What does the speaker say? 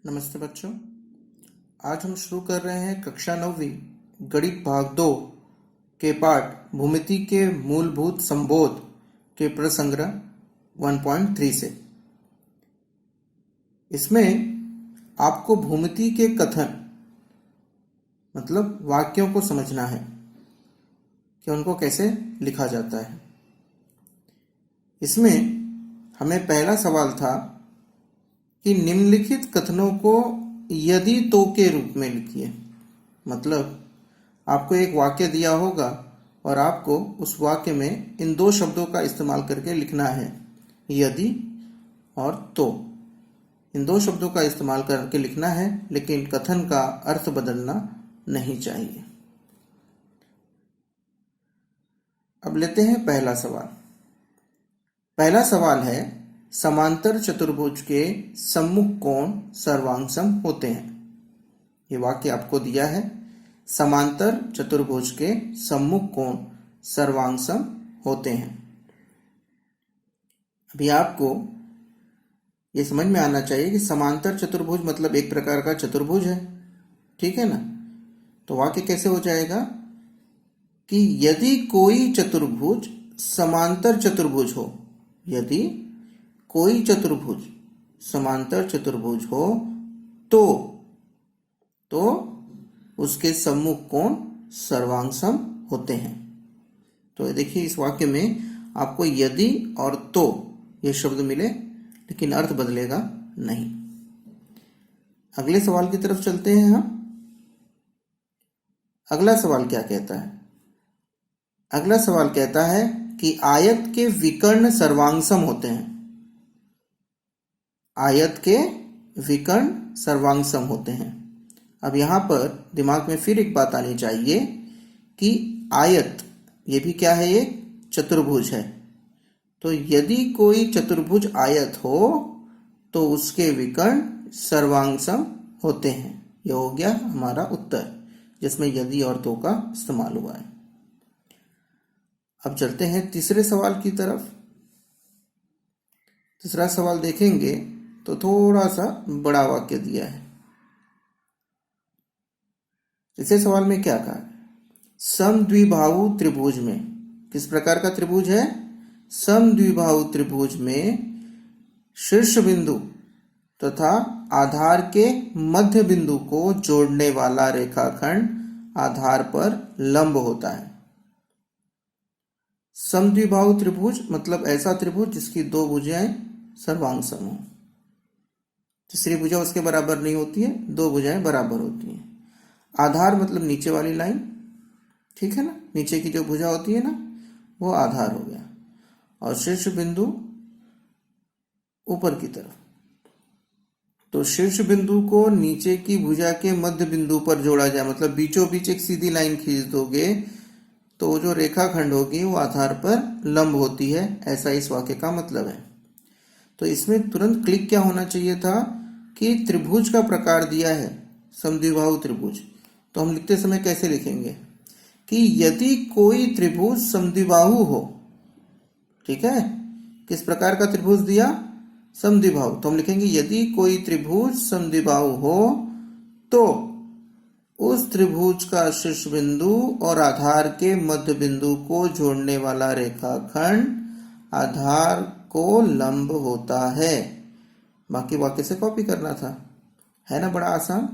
नमस्ते बच्चों। आज हम शुरू कर रहे हैं कक्षा 9वीं गणित भाग 2 के पाठ भूमिति के मूलभूत संबोध के प्रसंग्रह 1.3 से। इसमें आपको भूमिति के कथन मतलब वाक्यों को समझना है कि उनको कैसे लिखा जाता है। इसमें हमें पहला सवाल था कि निम्नलिखित कथनों को यदि तो के रूप में लिखिए। मतलब आपको एक वाक्य दिया होगा और आपको उस वाक्य में इन दो शब्दों का इस्तेमाल करके लिखना है, यदि और तो। इन दो शब्दों का इस्तेमाल करके लिखना है, लेकिन कथन का अर्थ बदलना नहीं चाहिए। अब लेते हैं पहला सवाल। पहला सवाल है, समांतर चतुर्भुज के सम्मुख कोण सर्वांगसम होते हैं। ये वाक्य आपको दिया है, समांतर चतुर्भुज के सम्मुख कोण सर्वांगसम होते हैं। अभी आपको ये समझ में आना चाहिए कि समांतर चतुर्भुज मतलब एक प्रकार का चतुर्भुज है, ठीक है ना। तो वाक्य कैसे हो जाएगा कि यदि कोई चतुर्भुज समांतर चतुर्भुज हो, यदि कोई चतुर्भुज समांतर चतुर्भुज हो तो उसके सम्मुख कोण सर्वांगसम होते हैं। तो देखिए, इस वाक्य में आपको यदि और तो ये शब्द मिले, लेकिन अर्थ बदलेगा नहीं। अगले सवाल की तरफ चलते हैं हम। अगला सवाल क्या कहता है? अगला सवाल कहता है कि आयत के विकर्ण सर्वांगसम होते हैं। आयत के विकर्ण सर्वांगसम होते हैं। अब यहां पर दिमाग में फिर एक बात आनी चाहिए कि आयत ये भी क्या है? ये चतुर्भुज है। तो यदि कोई चतुर्भुज आयत हो तो उसके विकर्ण सर्वांगसम होते हैं। यह हो गया हमारा उत्तर, जिसमें यदि और तो का इस्तेमाल हुआ है। अब चलते हैं तीसरे सवाल की तरफ। तीसरा सवाल देखेंगे तो थोड़ा सा बड़ा वाक्य दिया है। तीसरे सवाल में क्या कहा? समद्विबाहु त्रिभुज में, किस प्रकार का त्रिभुज है? समद्विबाहु त्रिभुज में शीर्ष बिंदु तथा आधार के मध्य बिंदु को जोड़ने वाला रेखाखंड आधार पर लंब होता है। समद्विबाहु त्रिभुज मतलब ऐसा त्रिभुज जिसकी दो भुजाएं सर्वांगसम हो। तीसरी भुजा उसके बराबर नहीं होती है, दो भुजाएं बराबर होती हैं। आधार मतलब नीचे वाली लाइन, ठीक है ना। नीचे की जो भुजा होती है ना, वो आधार हो गया। और शीर्ष बिंदु ऊपर की तरफ। तो शीर्ष बिंदु को नीचे की भुजा के मध्य बिंदु पर जोड़ा जाए, मतलब बीचों बीच एक सीधी लाइन खींच दोगे तो जो रेखाखंड होगी वो आधार पर लंब होती है। ऐसा इस वाक्य का मतलब है। तो इसमें तुरंत क्लिक क्या होना चाहिए था कि त्रिभुज का प्रकार दिया है समद्विबाहु त्रिभुज। तो हम लिखते समय कैसे लिखेंगे कि यदि कोई त्रिभुज समद्विबाहु हो, ठीक है। किस प्रकार का त्रिभुज दिया? समद्विबाहु। तो हम लिखेंगे यदि कोई त्रिभुज समद्विबाहु हो तो उस त्रिभुज का शीर्ष बिंदु और आधार के मध्य बिंदु को जोड़ने वाला रेखाखंड आधार को लंब होता है। बाकी वाक्य से कॉपी करना था, है ना, बड़ा आसान।